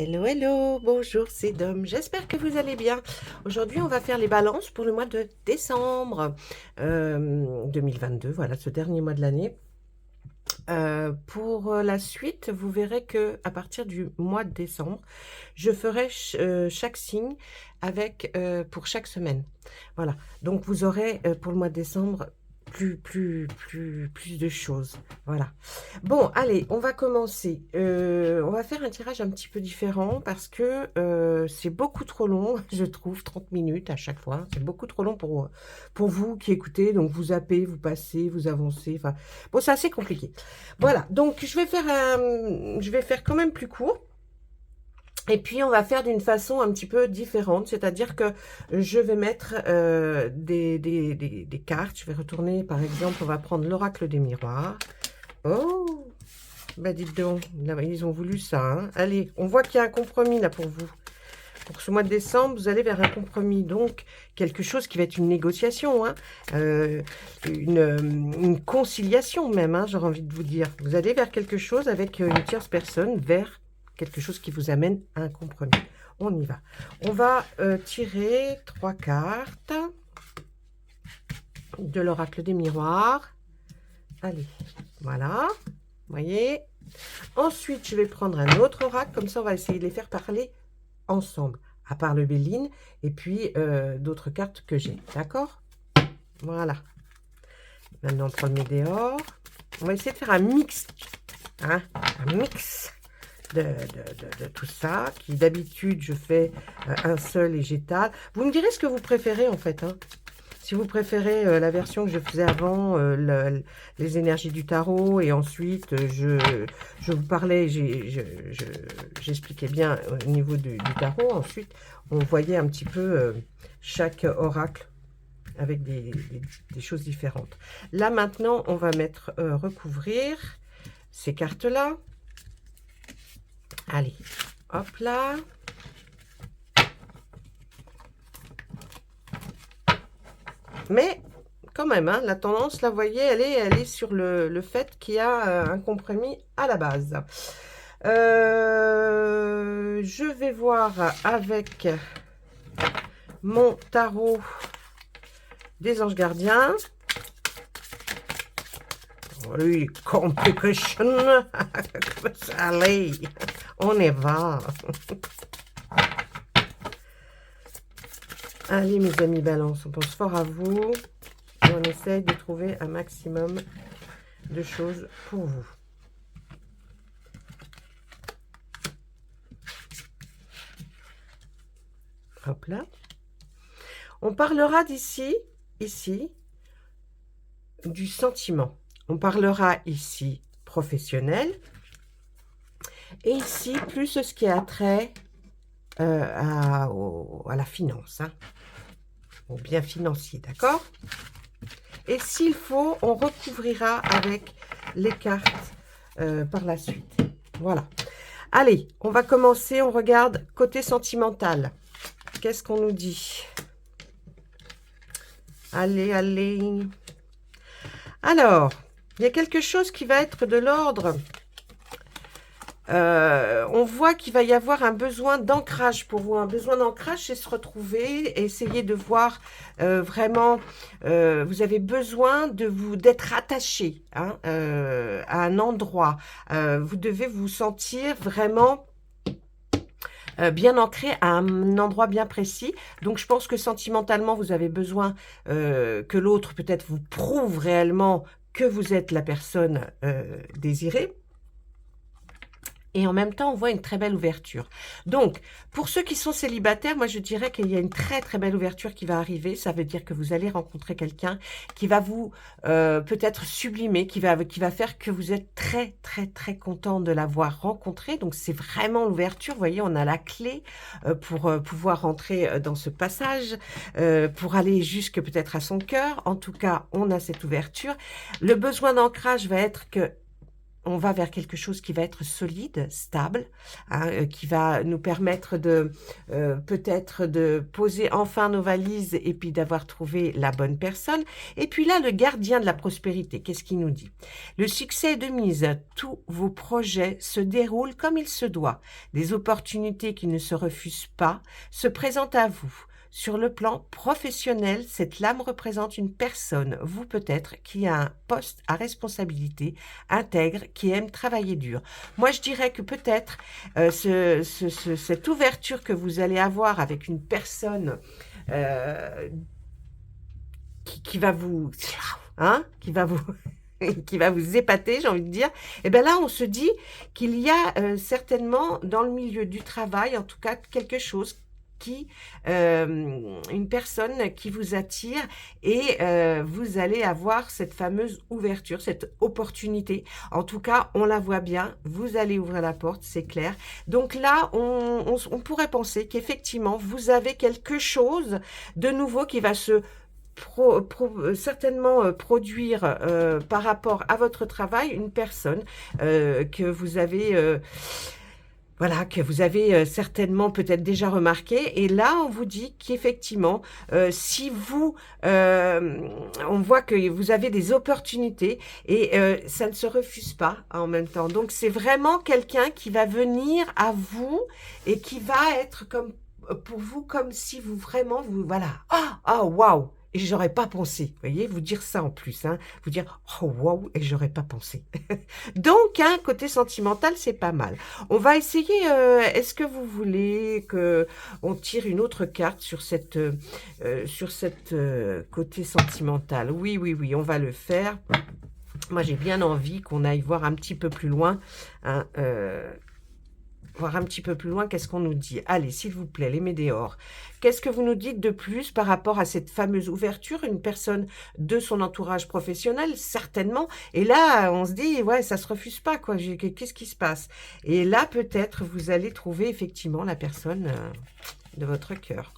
Hello, hello, bonjour, c'est Dom. J'espère que vous allez bien. Aujourd'hui, on va faire les balances pour le mois de décembre 2022, voilà, ce dernier mois de l'année. Pour la suite, vous verrez que à partir du mois de décembre, je ferai chaque signe avec pour chaque semaine. Voilà. Donc vous aurez pour le mois de décembre plus de choses. Voilà. Bon, allez, on va commencer. On va faire un tirage un petit peu différent parce que c'est beaucoup trop long, je trouve, 30 minutes à chaque fois. C'est beaucoup trop long pour vous qui écoutez. Donc vous zappez, vous passez, vous avancez. Enfin, bon, c'est assez compliqué. Voilà, donc je vais faire quand même plus court. Et puis, on va faire d'une façon un petit peu différente, c'est-à-dire que je vais mettre des cartes. Je vais retourner, par exemple, on va prendre l'oracle des miroirs. Oh, bah dites donc, là, ils ont voulu ça, hein. Allez, on voit qu'il y a un compromis là pour vous. Pour ce mois de décembre, vous allez vers un compromis, donc quelque chose qui va être une négociation, hein, une conciliation même, hein, j'aurais envie de vous dire. Vous allez vers quelque chose avec une tierce personne, vers quelque chose qui vous amène à un compromis. On y va. On va tirer 3 cartes de l'oracle des miroirs. Allez, voilà, vous voyez. Ensuite, je vais prendre un autre oracle, comme ça on va essayer de les faire parler ensemble, à part le Béline, et puis d'autres cartes que j'ai, d'accord? Voilà. Maintenant, on prend le Médéor. On va essayer de faire un mix, hein, un mix de tout ça, qui d'habitude, je fais un seul et j'étale. Vous me direz ce que vous préférez, en fait, hein. Si vous préférez la version que je faisais avant, les énergies du tarot, et ensuite je vous parlais, j'expliquais bien au niveau du tarot. Ensuite, on voyait un petit peu chaque oracle avec des choses différentes. Là, maintenant, on va mettre recouvrir ces cartes-là. Allez, hop là. Mais quand même, hein, la tendance, là, vous voyez, elle est sur le fait qu'il y a un compromis à la base. Je vais voir avec mon tarot des anges gardiens. Oui, complication. Allez, on y va. Allez, mes amis balance, on pense fort à vous. Et on essaye de trouver un maximum de choses pour vous. Hop là. On parlera ici, du sentiment. On parlera ici professionnel. Et ici, plus ce qui a trait à la finance, hein, au bien financier, d'accord? Et s'il faut, on recouvrira avec les cartes par la suite. Voilà. Allez, on va commencer. On regarde côté sentimental. Qu'est-ce qu'on nous dit? Allez, allez. Alors, il y a quelque chose qui va être de l'ordre. On voit qu'il va y avoir un besoin d'ancrage pour vous. Un besoin d'ancrage, c'est se retrouver, essayer de voir vraiment, vous avez besoin d'être attaché, hein, à un endroit. Vous devez vous sentir vraiment bien ancré à un endroit bien précis. Donc, je pense que sentimentalement, vous avez besoin que l'autre peut-être vous prouve réellement que vous êtes la personne désirée. Et en même temps, on voit une très belle ouverture. Donc, pour ceux qui sont célibataires, moi, je dirais qu'il y a une très, très belle ouverture qui va arriver. Ça veut dire que vous allez rencontrer quelqu'un qui va vous peut-être sublimer, qui va faire que vous êtes très, très, très content de l'avoir rencontré. Donc, c'est vraiment l'ouverture. Vous voyez, on a la clé pour pouvoir rentrer dans ce passage, pour aller jusque peut-être à son cœur. En tout cas, on a cette ouverture. Le besoin d'ancrage va être que on va vers quelque chose qui va être solide, stable, hein, qui va nous permettre de peut-être de poser enfin nos valises et puis d'avoir trouvé la bonne personne. Et puis là, le gardien de la prospérité, qu'est-ce qu'il nous dit? Le succès est de mise. Tous vos projets se déroulent comme il se doit. Des opportunités qui ne se refusent pas se présentent à vous. Sur le plan professionnel, cette lame représente une personne, vous peut-être, qui a un poste à responsabilité, intègre, qui aime travailler dur. Moi, je dirais que peut-être cette ouverture que vous allez avoir avec une personne euh, qui va vous... Hein, qui va vous... qui va vous épater, j'ai envie de dire, et bien là, on se dit qu'il y a certainement dans le milieu du travail, en tout cas, quelque chose une personne qui vous attire et vous allez avoir cette fameuse ouverture, cette opportunité. En tout cas, on la voit bien, vous allez ouvrir la porte, c'est clair. Donc là, on pourrait penser qu'effectivement, vous avez quelque chose de nouveau qui va se certainement produire par rapport à votre travail une personne que vous avez voilà, que vous avez certainement peut-être déjà remarqué. Et là, on vous dit qu'effectivement, si vous, on voit que vous avez des opportunités et ça ne se refuse pas en même temps. Donc, c'est vraiment quelqu'un qui va venir à vous et qui va être comme pour vous comme si vous vraiment, vous, voilà, ah, waouh! Et j'aurais pas pensé, vous voyez, vous dire ça en plus, hein, vous dire oh waouh et j'aurais pas pensé. Donc, hein, côté sentimental, c'est pas mal. On va essayer. Est-ce que vous voulez que on tire une autre carte sur cette côté sentimental? Oui, oui, oui, on va le faire. Moi, j'ai bien envie qu'on aille voir un petit peu plus loin. Hein, voir un petit peu plus loin, qu'est-ce qu'on nous dit? Allez, s'il vous plaît, les météores. Qu'est-ce que vous nous dites de plus par rapport à cette fameuse ouverture? Une personne de son entourage professionnel, certainement. Et là, on se dit, ouais, ça se refuse pas, quoi. Qu'est-ce qui se passe? Et là, peut-être, vous allez trouver effectivement la personne de votre cœur.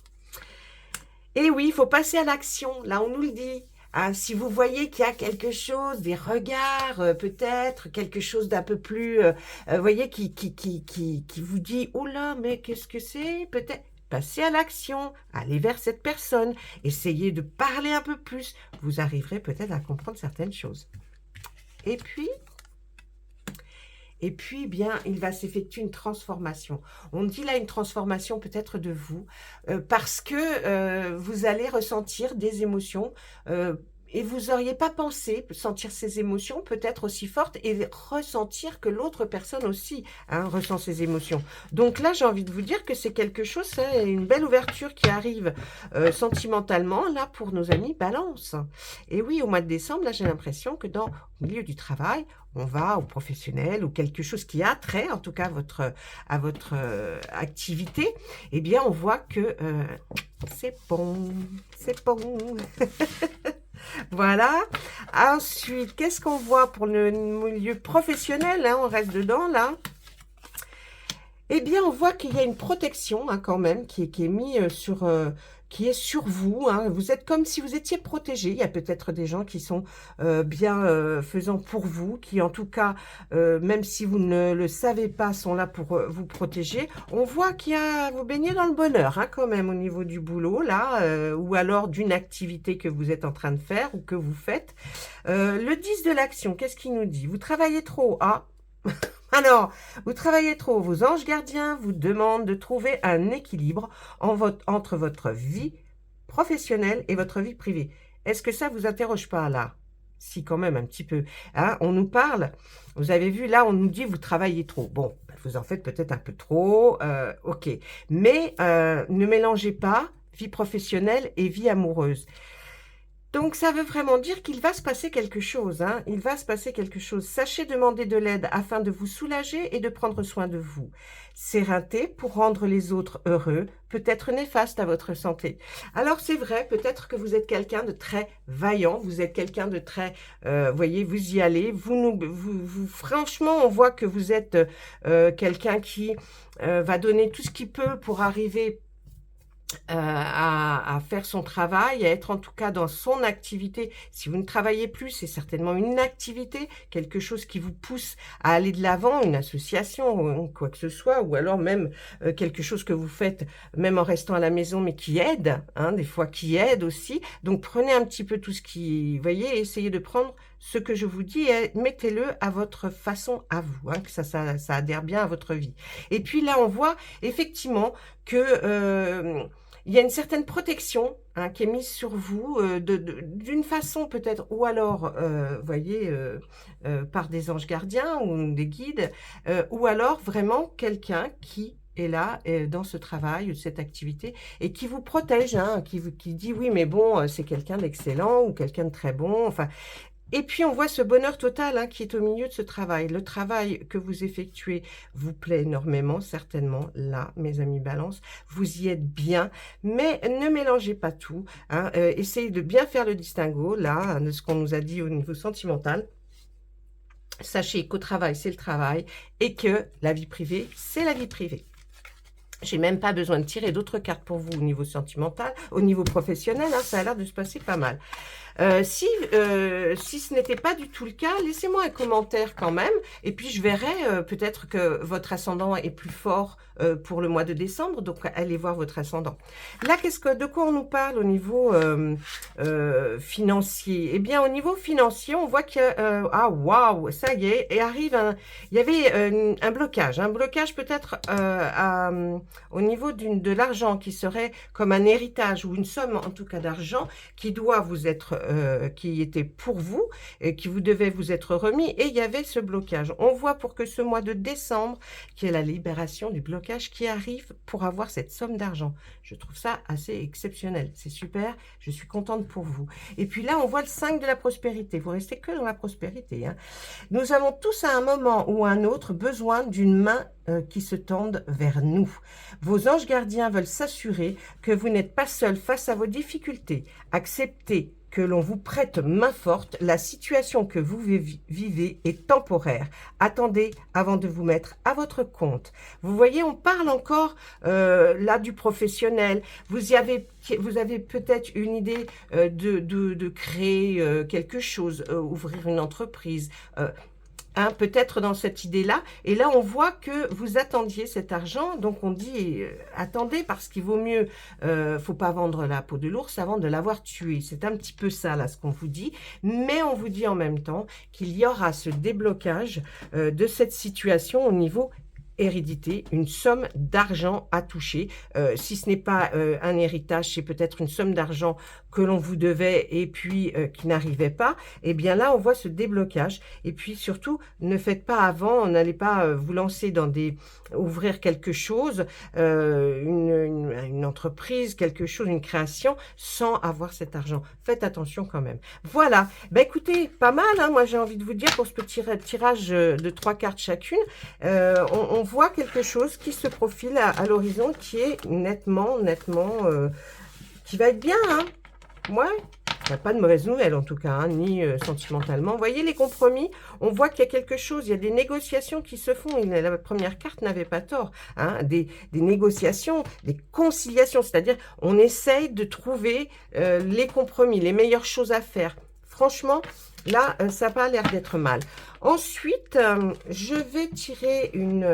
Et oui, il faut passer à l'action. Là, on nous le dit. Hein, si vous voyez qu'il y a quelque chose, des regards, peut-être, quelque chose d'un peu plus, voyez, qui vous dit, oh là, mais qu'est-ce que c'est? Peut-être, passez à l'action, allez vers cette personne, essayez de parler un peu plus, vous arriverez peut-être à comprendre certaines choses. Et puis, bien, il va s'effectuer une transformation. On dit là une transformation peut-être de vous, parce que vous allez ressentir des émotions et vous n'auriez pas pensé sentir ces émotions peut-être aussi fortes et ressentir que l'autre personne aussi ressent ces émotions. Donc là, j'ai envie de vous dire que c'est quelque chose, c'est une belle ouverture qui arrive sentimentalement là pour nos amis Balance. Et oui, au mois de décembre, là, j'ai l'impression que dans le milieu du travail, on va au professionnel ou quelque chose qui a trait, en tout cas à votre activité, eh bien, on voit que c'est bon, c'est bon. Voilà. Ensuite, qu'est-ce qu'on voit pour le milieu professionnel, hein, on reste dedans, là. Eh bien, on voit qu'il y a une protection quand même qui est mise qui est sur vous. Hein. Vous êtes comme si vous étiez protégé. Il y a peut-être des gens qui sont bienfaisants pour vous, qui en tout cas, même si vous ne le savez pas, sont là pour vous protéger. On voit qu'il y a, vous baignez dans le bonheur quand même au niveau du boulot, là, ou alors d'une activité que vous êtes en train de faire ou que vous faites. Le 10 de l'action, qu'est-ce qu'il nous dit? Vous travaillez trop. Ah alors, vous travaillez trop, vos anges gardiens vous demandent de trouver un équilibre entre votre vie professionnelle et votre vie privée. Est-ce que ça vous interroge pas là? Si, quand même, un petit peu. Hein, on nous parle, vous avez vu, là, on nous dit vous travaillez trop. Bon, vous en faites peut-être un peu trop, ok. Mais ne mélangez pas vie professionnelle et vie amoureuse. Donc, ça veut vraiment dire qu'il va se passer quelque chose. Hein. Il va se passer quelque chose. Sachez demander de l'aide afin de vous soulager et de prendre soin de vous. S'éreinter pour rendre les autres heureux peut être néfaste à votre santé. Alors, c'est vrai, peut-être que vous êtes quelqu'un de très vaillant. Vous êtes quelqu'un de très... voyez, vous y allez. Franchement, on voit que vous êtes quelqu'un qui va donner tout ce qu'il peut pour arriver à faire son travail, à être en tout cas dans son activité. Si vous ne travaillez plus, c'est certainement une activité, quelque chose qui vous pousse à aller de l'avant, une association ou quoi que ce soit, ou alors même quelque chose que vous faites même en restant à la maison, mais qui aide, hein, des fois qui aide aussi. Donc prenez un petit peu tout ce qui, vous voyez, essayez de prendre ce que je vous dis et mettez-le à votre façon à vous, hein, que ça adhère bien à votre vie. Et puis là, on voit effectivement que il y a une certaine protection, hein, qui est mise sur vous d'une façon peut-être, ou alors, voyez, par des anges gardiens ou des guides, ou alors vraiment quelqu'un qui est là dans ce travail, cette activité, et qui vous protège, hein, qui dit oui, mais bon, c'est quelqu'un d'excellent ou quelqu'un de très bon. Enfin, et puis, on voit ce bonheur total, hein, qui est au milieu de ce travail. Le travail que vous effectuez vous plaît énormément, certainement, là, mes amis Balance. Vous y êtes bien, mais ne mélangez pas tout, hein. Essayez de bien faire le distinguo, là, de ce qu'on nous a dit au niveau sentimental. Sachez qu'au travail, c'est le travail, et que la vie privée, c'est la vie privée. J'ai même pas besoin de tirer d'autres cartes pour vous au niveau sentimental, au niveau professionnel, hein, ça a l'air de se passer pas mal. Si ce n'était pas du tout le cas, laissez-moi un commentaire quand même, et puis je verrai peut-être que votre ascendant est plus fort pour le mois de décembre, donc allez voir votre ascendant. Là, de quoi on nous parle au niveau financier? Eh bien, au niveau financier, on voit que ah waouh, ça y est, et arrive il y avait un blocage peut-être au niveau de l'argent qui serait comme un héritage ou une somme en tout cas d'argent qui doit vous être qui était pour vous et qui vous devait vous être remis, et il y avait ce blocage. On voit pour que ce mois de décembre, qui est la libération du blocage qui arrive pour avoir cette somme d'argent. Je trouve ça assez exceptionnel. C'est super. Je suis contente pour vous. Et puis là, on voit le 5 de la prospérité. Vous restez que dans la prospérité, hein. Nous avons tous à un moment ou à un autre besoin d'une main qui se tende vers nous. Vos anges gardiens veulent s'assurer que vous n'êtes pas seul face à vos difficultés. Acceptez que l'on vous prête main forte. La situation que vous vivez est temporaire. Attendez avant de vous mettre à votre compte. Vous voyez, on parle encore là du professionnel. Vous avez peut-être une idée de créer quelque chose, ouvrir une entreprise, hein, peut-être dans cette idée-là. Et là, on voit que vous attendiez cet argent. Donc, on dit, attendez, parce qu'il vaut mieux, faut pas vendre la peau de l'ours avant de l'avoir tué. C'est un petit peu ça, là, ce qu'on vous dit. Mais on vous dit en même temps qu'il y aura ce déblocage de cette situation au niveau hérédité, une somme d'argent à toucher. Si ce n'est pas un héritage, c'est peut-être une somme d'argent que l'on vous devait et puis qui n'arrivait pas. Et bien là, on voit ce déblocage. Et puis surtout, ne faites pas avant, n'allez pas vous lancer dans ouvrir quelque chose, une entreprise, quelque chose, une création, sans avoir cet argent. Faites attention quand même. Voilà. Ben écoutez, pas mal, hein, moi j'ai envie de vous dire pour ce petit tirage de 3 cartes chacune. On voit quelque chose qui se profile à l'horizon qui est nettement, qui va être bien, hein. Ouais, il n'y a pas de mauvaise nouvelle en tout cas, hein, ni sentimentalement. Vous voyez les compromis, on voit qu'il y a quelque chose, il y a des négociations qui se font. La première carte n'avait pas tort, hein, des négociations, des conciliations, c'est-à-dire on essaye de trouver les compromis, les meilleures choses à faire. Franchement, là, ça n'a pas l'air d'être mal. Ensuite, je vais tirer une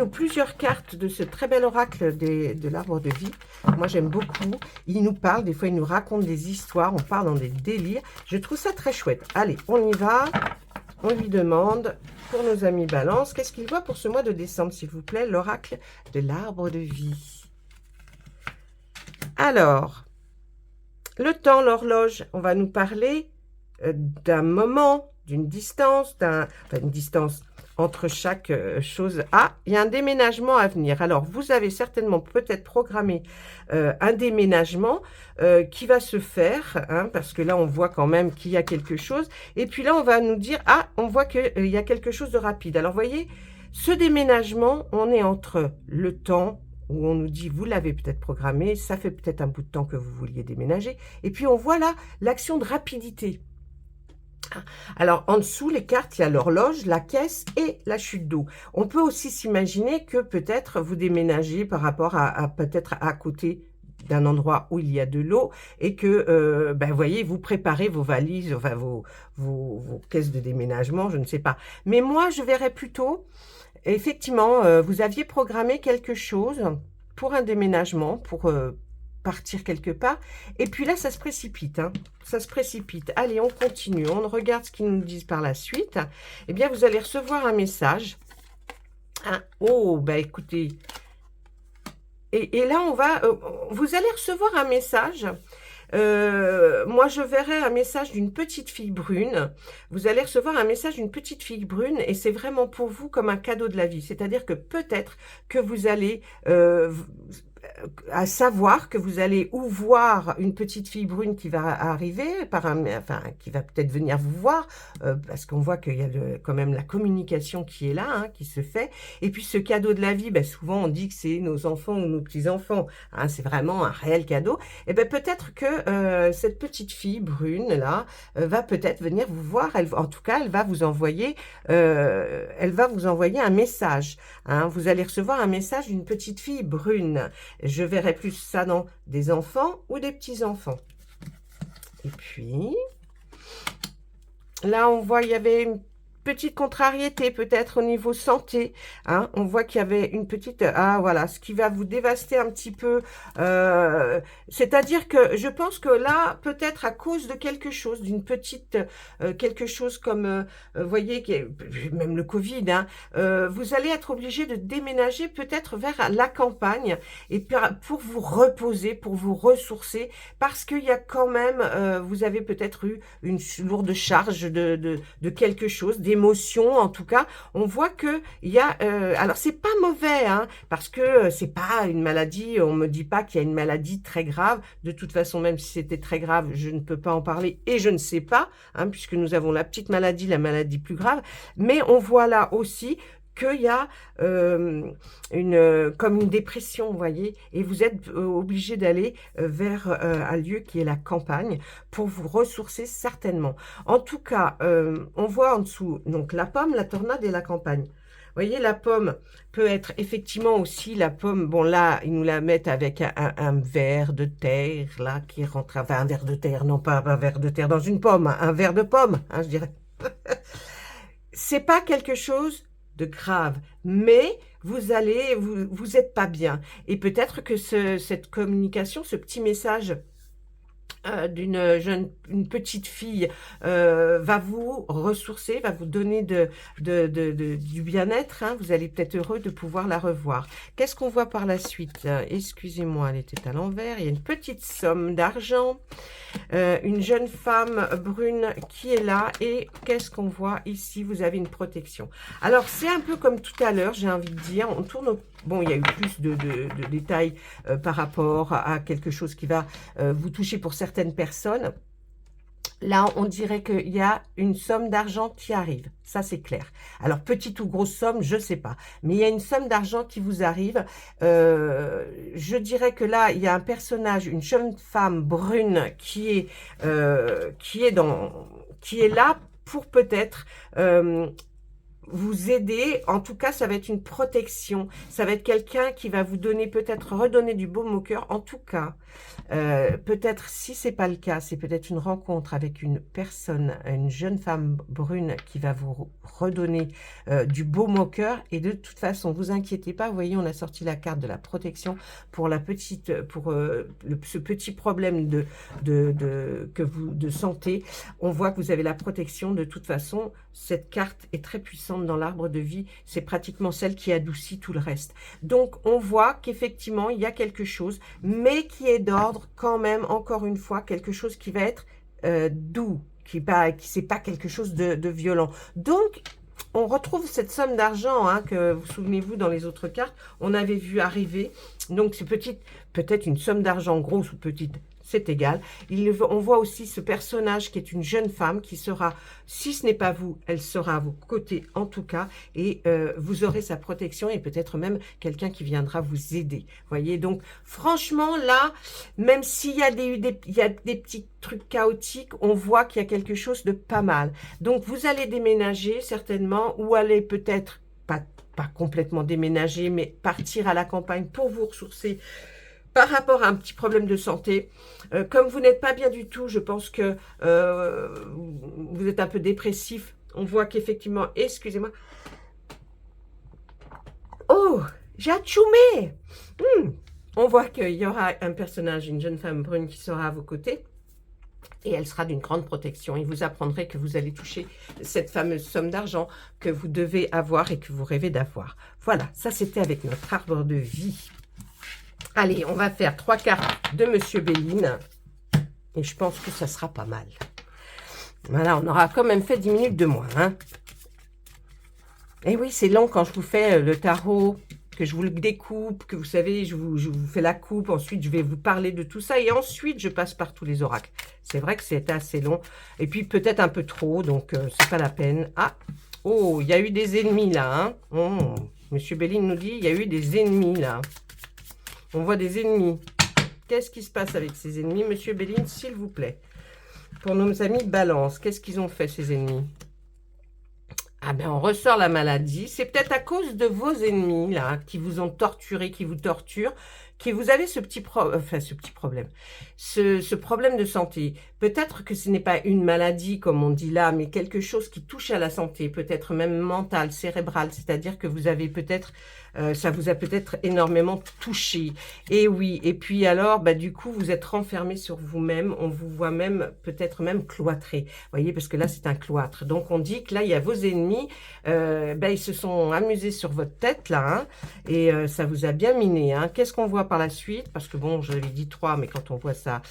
ou plusieurs cartes de ce très bel oracle de l'arbre de vie. Moi, j'aime beaucoup. Il nous parle, des fois, il nous raconte des histoires. On part dans des délires. Je trouve ça très chouette. Allez, on y va. On lui demande, pour nos amis Balance, qu'est-ce qu'il voit pour ce mois de décembre, s'il vous plaît, l'oracle de l'arbre de vie. Alors, le temps, l'horloge, on va nous parler d'un moment, d'une distance, une distance entre chaque chose. Ah, il y a un déménagement à venir. Alors, vous avez certainement peut-être programmé un déménagement qui va se faire, hein, parce que là, on voit quand même qu'il y a quelque chose. Et puis là, on va nous dire, ah, on voit qu'il y a quelque chose de rapide. Alors, vous voyez, ce déménagement, on est entre le temps où on nous dit, vous l'avez peut-être programmé, ça fait peut-être un bout de temps que vous vouliez déménager. Et puis, on voit là l'action de rapidité. Alors, en dessous, les cartes, il y a l'horloge, la caisse et la chute d'eau. On peut aussi s'imaginer que peut-être vous déménagez par rapport à peut-être à côté d'un endroit où il y a de l'eau et que, ben, vous voyez, vous préparez vos valises, enfin vos caisses de déménagement, je ne sais pas. Mais moi, je verrais plutôt, effectivement, vous aviez programmé quelque chose pour un déménagement, pour partir quelque part. Et puis là, ça se précipite. Hein. Ça se précipite. Allez, on continue. On regarde ce qu'ils nous disent par la suite. Eh bien, vous allez recevoir un message. Hein. Oh, bah écoutez. Et là, on va... vous allez recevoir un message. Moi, je verrai un message d'une petite fille brune. Vous allez recevoir un message d'une petite fille brune et c'est vraiment pour vous comme un cadeau de la vie. C'est-à-dire que peut-être que vous allez... à savoir que vous allez ou voir une petite fille brune qui va arriver, enfin, qui va peut-être venir vous voir, parce qu'on voit qu'il y a quand même la communication qui est là, hein, qui se fait. Et puis ce cadeau de la vie, ben, souvent on dit que c'est nos enfants ou nos petits-enfants, hein, c'est vraiment un réel cadeau. Et ben peut-être que cette petite fille brune là va peut-être venir vous voir. En tout cas, elle va vous envoyer un message. Hein. Vous allez recevoir un message d'une petite fille brune. Je verrai plus ça dans des enfants ou des petits-enfants. Et puis, là, on voit, il y avait une petite contrariété peut-être au niveau santé. Hein. On voit qu'il y avait une petite... Ah, voilà, ce qui va vous dévaster un petit peu. C'est-à-dire que je pense que là, peut-être à cause de quelque chose, d'une petite... quelque chose comme, vous voyez, même le Covid, hein, vous allez être obligé de déménager peut-être vers la campagne et pour vous reposer, pour vous ressourcer, parce qu'il y a quand même... vous avez peut-être eu une lourde charge de quelque chose, d'émotion en tout cas. On voit que il y a alors c'est pas mauvais hein, parce que c'est pas une maladie, on me dit pas qu'il y a une maladie très grave. De toute façon, même si c'était très grave, je ne peux pas en parler et je ne sais pas hein, puisque nous avons la petite maladie, la maladie plus grave, mais on voit là aussi qu'il y a comme une dépression, vous voyez, et vous êtes obligé d'aller vers un lieu qui est la campagne pour vous ressourcer certainement. En tout cas, on voit en dessous donc la pomme, la tornade et la campagne. Vous voyez, la pomme peut être effectivement aussi la pomme. Bon, là, ils nous la mettent avec un verre de terre, là, qui rentre. Enfin, un verre de terre, non pas un verre de terre dans une pomme, un verre de pomme, hein, je dirais. C'est pas quelque chose de grave, mais vous êtes pas bien. Et peut-être que cette communication, ce petit message une petite fille va vous ressourcer, va vous donner du bien-être. Hein. Vous allez peut-être heureux de pouvoir la revoir. Qu'est-ce qu'on voit par la suite? Excusez-moi, elle était à l'envers. Il y a une petite somme d'argent. Une jeune femme brune qui est là. Et qu'est-ce qu'on voit ici? Vous avez une protection. Alors, c'est un peu comme tout à l'heure, j'ai envie de dire. On tourne Bon, il y a eu plus de détails par rapport à quelque chose qui va vous toucher pour certaines personnes. Là, on dirait qu'il y a une somme d'argent qui arrive. Ça, c'est clair. Alors, petite ou grosse somme, je ne sais pas. Mais il y a une somme d'argent qui vous arrive. Je dirais que là, il y a un personnage, une jeune femme brune qui est là pour peut-être... vous aider, en tout cas ça va être une protection, ça va être quelqu'un qui va vous donner peut-être redonner du baume au cœur, en tout cas peut-être si c'est pas le cas, c'est peut-être une rencontre avec une personne, une jeune femme brune qui va vous redonner du baume au cœur. Et de toute façon, vous inquiétez pas, vous voyez, on a sorti la carte de la protection pour la petite, pour ce petit problème de santé. On voit que vous avez la protection. De toute façon, cette carte est très puissante dans l'arbre de vie, c'est pratiquement celle qui adoucit tout le reste. Donc on voit qu'effectivement il y a quelque chose, mais qui est d'ordre quand même, encore une fois, quelque chose qui va être doux, qui c'est pas quelque chose de violent. Donc on retrouve cette somme d'argent hein, que vous souvenez-vous dans les autres cartes, on avait vu arriver. Donc c'est peut-être une somme d'argent grosse ou petite, c'est égal. On voit aussi ce personnage qui est une jeune femme qui sera, si ce n'est pas vous, elle sera à vos côtés en tout cas, et vous aurez sa protection et peut-être même quelqu'un qui viendra vous aider. Voyez, donc franchement là, même s'il y a il y a des petits trucs chaotiques, on voit qu'il y a quelque chose de pas mal. Donc vous allez déménager certainement, ou aller peut-être, pas complètement déménager, mais partir à la campagne pour vous ressourcer par rapport à un petit problème de santé. Comme vous n'êtes pas bien du tout, je pense que vous êtes un peu dépressif. On voit qu'effectivement, excusez-moi. Oh, j'ai atchoumé. On voit qu'il y aura un personnage, une jeune femme brune qui sera à vos côtés. Et elle sera d'une grande protection. Il vous apprendrez que vous allez toucher cette fameuse somme d'argent que vous devez avoir et que vous rêvez d'avoir. Voilà, ça c'était avec notre arbre de vie. Allez, on va faire 3 cartes de Monsieur Béline. Et je pense que ça sera pas mal. Voilà, on aura quand même fait 10 minutes de moins. Hein. Et oui, c'est long quand je vous fais le tarot, que je vous le découpe, que vous savez, je vous fais la coupe. Ensuite, je vais vous parler de tout ça. Et ensuite, je passe par tous les oracles. C'est vrai que c'est assez long. Et puis, peut-être un peu trop. Donc, c'est pas la peine. Ah, oh, il y a eu des ennemis là. Hein. Oh, Monsieur Béline nous dit, il y a eu des ennemis là. On voit des ennemis. Qu'est-ce qui se passe avec ces ennemis, Monsieur Béline, s'il vous plaît? Pour nos amis Balance, qu'est-ce qu'ils ont fait, ces ennemis? Ah ben, on ressort la maladie. C'est peut-être à cause de vos ennemis, là, qui vous ont torturé, qui vous torturent, que vous avez ce petit problème, ce problème de santé. Peut-être que ce n'est pas une maladie, comme on dit là, mais quelque chose qui touche à la santé, peut-être même mentale, cérébrale, c'est-à-dire que vous avez peut-être, ça vous a peut-être énormément touché. Et oui, et puis alors, bah, du coup, vous êtes renfermé sur vous-même, on vous voit même, peut-être même cloîtré. Vous voyez, parce que là, c'est un cloître. Donc, on dit que là, il y a vos ennemis, bah, ils se sont amusés sur votre tête, là, hein, et ça vous a bien miné. Hein. Qu'est-ce qu'on voit par la suite? Parce que bon, j'avais dit 3, mais quand on voit ça...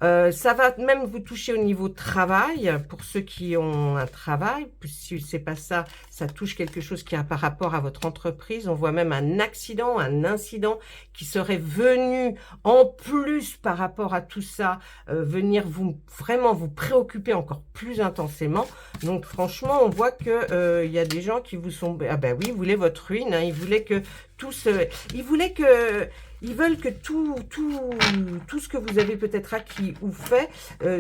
ça va même vous toucher au niveau travail, pour ceux qui ont un travail. Si c'est pas ça, ça touche quelque chose qui a par rapport à votre entreprise. On voit même un accident, un incident qui serait venu en plus par rapport à tout ça, venir vraiment vous préoccuper encore plus intensément. Donc franchement, on voit que y a des gens qui vous sont... Ah ben oui, ils voulaient votre ruine, hein, ils voulaient que tout se... Ils veulent que tout ce que vous avez peut-être acquis ou fait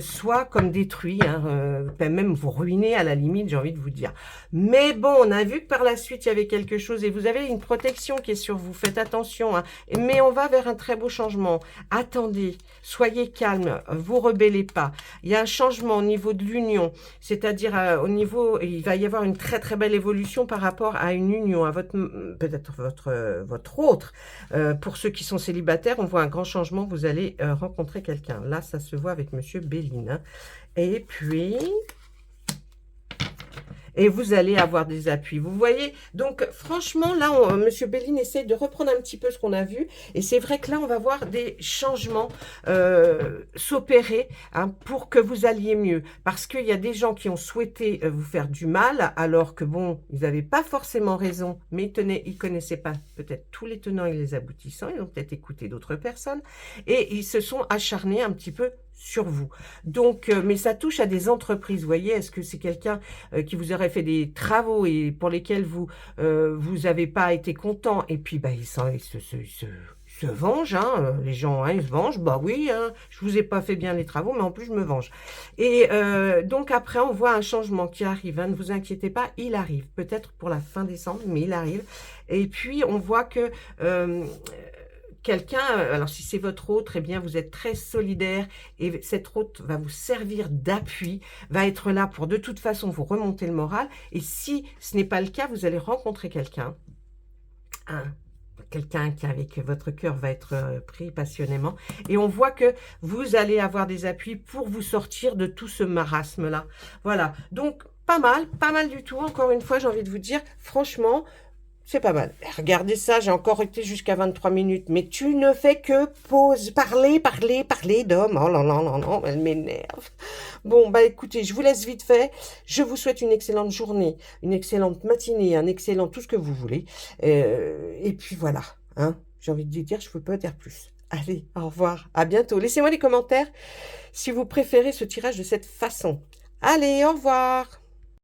soit comme détruit, hein, même vous ruiner à la limite, j'ai envie de vous dire. Mais bon, on a vu que par la suite, il y avait quelque chose et vous avez une protection qui est sur vous. Faites attention, hein. Mais on va vers un très beau changement. Attendez, soyez calme, vous rebellez pas. Il y a un changement au niveau de l'union, c'est-à-dire au niveau, il va y avoir une très très belle évolution par rapport à une union, à peut-être votre autre. Pour ceux qui sont célibataires, on voit un grand changement, vous allez rencontrer quelqu'un. Là, ça se voit avec Monsieur Béline. Hein. Et puis... et vous allez avoir des appuis. Vous voyez, donc franchement, là, Monsieur Béline essaie de reprendre un petit peu ce qu'on a vu. Et c'est vrai que là, on va voir des changements s'opérer, hein, pour que vous alliez mieux. Parce qu'il y a des gens qui ont souhaité vous faire du mal, alors que bon, ils n'avaient pas forcément raison, mais ils connaissaient pas peut-être tous les tenants et les aboutissants. Ils ont peut-être écouté d'autres personnes. Et ils se sont acharnés un petit peu sur vous. Donc, mais ça touche à des entreprises, vous voyez, est-ce que c'est quelqu'un qui vous aurait fait des travaux et pour lesquels vous avez pas été content, et puis bah, ils se vengent, hein, les gens, hein, ils se vengent, bah oui, hein, je vous ai pas fait bien les travaux, mais en plus je me venge. Et donc après, on voit un changement qui arrive, hein, ne vous inquiétez pas, il arrive, peut-être pour la fin décembre, mais il arrive. Et puis, on voit que... quelqu'un, alors si c'est votre autre, eh bien vous êtes très solidaire et cette autre va vous servir d'appui, va être là pour de toute façon vous remonter le moral. Et si ce n'est pas le cas, vous allez rencontrer quelqu'un, quelqu'un qui avec votre cœur va être pris passionnément. Et on voit que vous allez avoir des appuis pour vous sortir de tout ce marasme-là. Voilà, donc pas mal du tout. Encore une fois, j'ai envie de vous dire, franchement... c'est pas mal. Regardez ça, j'ai encore été jusqu'à 23 minutes. Mais tu ne fais que parler d'homme. Oh là là là là, elle m'énerve. Bon, bah écoutez, je vous laisse vite fait. Je vous souhaite une excellente journée, une excellente matinée, un excellent tout ce que vous voulez. Et puis voilà, hein. J'ai envie de dire, je ne peux pas dire plus. Allez, au revoir, à bientôt. Laissez-moi les commentaires si vous préférez ce tirage de cette façon. Allez, au revoir.